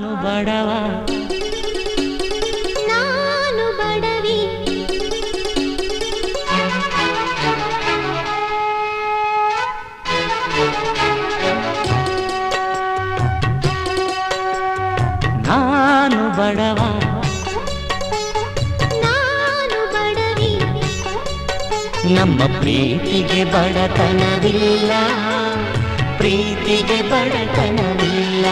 ನಾನು ಬಡವ ನಾನು ಬಡವಿ ನಾನು ಬಡವ ನಾನು ಬಡವಿ ನಮ್ಮ ಪ್ರೀತಿಗೆ ಬಡತನವಿಲ್ಲ ಪ್ರೀತಿಗೆ ಬಡತನವಿಲ್ಲ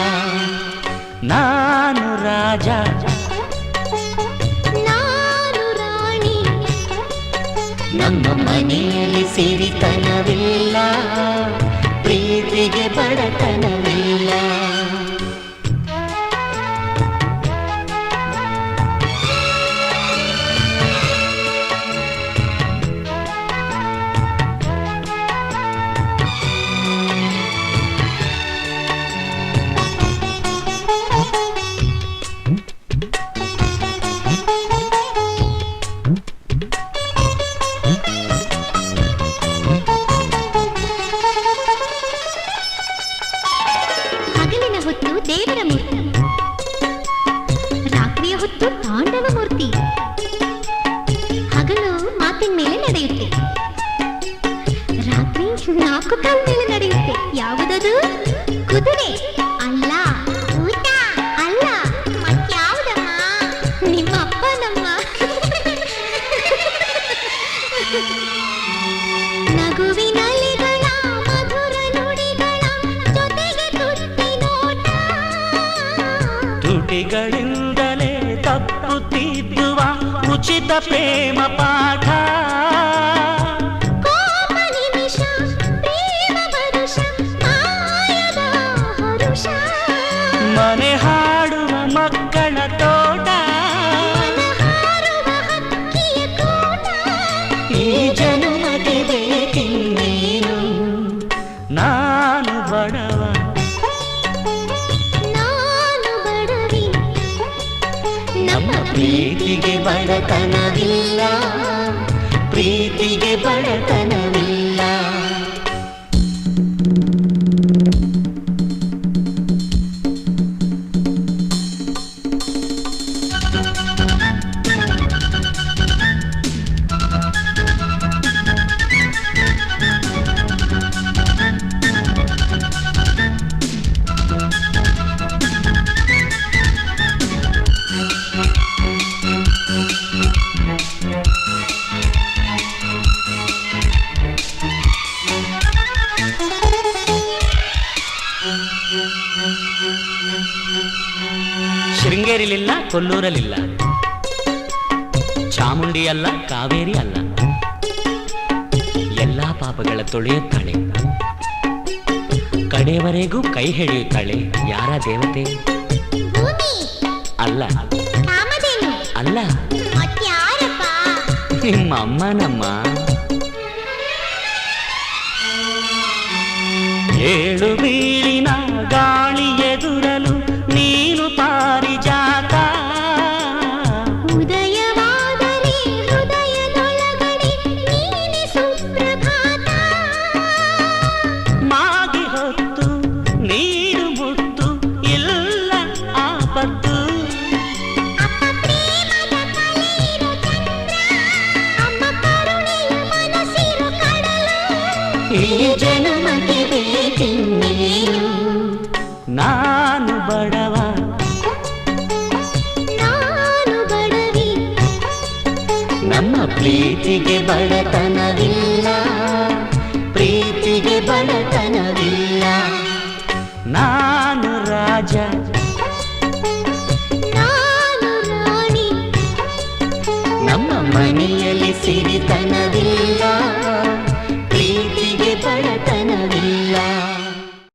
ನಾನು ರಾಜ ನಾನು ರಾಣಿ ನಮ್ಮ ಮನೆಯಲ್ಲಿ ಸಿರಿತನವಿಲ್ಲ ಪ್ರೀತಿಗೆ ಬಡತನವಿಲ್ಲ ಹಗಲಿನ ಹೊತ್ತು ದೇವರ ಮೂರ್ತಿ ರಾತ್ರಿಯ ಹೊತ್ತು ತಾಂಡವ ಮೂರ್ತಿ ಹಗಲು ಮಾತಿನ ಮೇಲೆ ನಡೆಯುತ್ತೆ ರಾತ್ರಿ ನಾಲ್ಕು ಕಾಲ ಮೇಲೆ ನಡೆಯುತ್ತೆ ಯಾವುದದು ಕುದುರೆ ಅಲ್ಲ ಊಟ ಅಲ್ಲ ಮತ್ಯಾವುದಮ್ಮ ನಿಮ್ಮ ಅಪ್ಪ ನಮ್ಮ ನಗುವಿನಲಿಗಳ ಮಧುರ ನುಡಿಗಳ ಜೊತೆಗೆ ತುಟ್ಟಿ ನೋಟ ತುಟಿಗಳಿಂದಲೇ ತಪ್ಪು ತಿದ್ದುವ ಉಚಿತ ಪ್ರೇಮ ಪಾಠ ಕೋಪ ನಿಮಿಷ ಪ್ರೇಮ ವರುಷ ಮಾಯದ ಹರುಷ ಮನೆ ಹಾಡುವ ಮಕ್ಕಳ ತೋಟ ಮನಹಾರುವ ಹಕ್ಕಿಯ ಕೂಟ ಈ ಜನುಮಕ್ಕೆ ಬೇಕಿನ್ನೇನು ನಾನು ಬಡವ ನಾನು ಬಡವಿ ನಮ್ಮ ಪ್ರೀತಿಗೆ ಬಡತನವಿಲ್ಲ ಪ್ರೀತಿಗೆ ಬಡತನವಿಲ್ಲ ಶೃಂಗೇರಿಲಿಲ್ಲ ಕೊಲ್ಲೂರಲಿಲ್ಲ ಚಾಮುಂಡಿ ಅಲ್ಲ ಕಾವೇರಿ ಅಲ್ಲ ಎಲ್ಲ ಪಾಪಗಳ ತೊಳೆಯುತ್ತಾಳೆ ಕಡೆಯವರೆಗೂ ಕೈ ಹಿಡಿಯುತ್ತಾಳೆ ಯಾರ ದೇವತೆ ಭೂಮಿ ಅಲ್ಲ ಕಾಮಧೇನು ಅಲ್ಲ ಮತ್ಯಾರಪ್ಪ ನಿಮ್ಮ ಅಮ್ಮನಮ್ಮ ಏಳು ಬೀಳಿನ ಗಾಳಿ ಎದುರಲು ನೀನು ಪಾರಿಜಾತ ಉದಯವಾದರೆ ಹೃದಯದೊಳಗಡೆ ನೀನೆ ಸುಪ್ರಭಾತ ಮಾಗಿ ಹೊತ್ತು ನೀರು ಮುತ್ತು ಇಲ್ಲ ಆಪತ್ತು ಅಪ್ಪ ಪ್ರೇಮದ ಕಲೆಯಿರೋ ಚಂದ್ರ ಅಮ್ಮ ಕರುಣೆಯ ಮನಸ್ಸಿರೋ ಕಡಲು ಈ ಜನ್ಮಕ್ಕೆ ಬೇಕಿನ್ನೇನು ನಾನು ಬಡವ ನಾನು ಬಡವಿ ನಮ್ಮ ಪ್ರೀತಿಗೆ ಬಡತನವಿಲ್ಲ ಪ್ರೀತಿಗೆ ಬಡತನವಿಲ್ಲ ನಾನು ರಾಜ ನಾನು ರಾಣಿ ನಮ್ಮ ಮನೆಯಲ್ಲಿ ಸಿರಿತನವಿಲ್ಲ ಪ್ರೀತಿಗೆ ಬಡತನವಿಲ್ಲ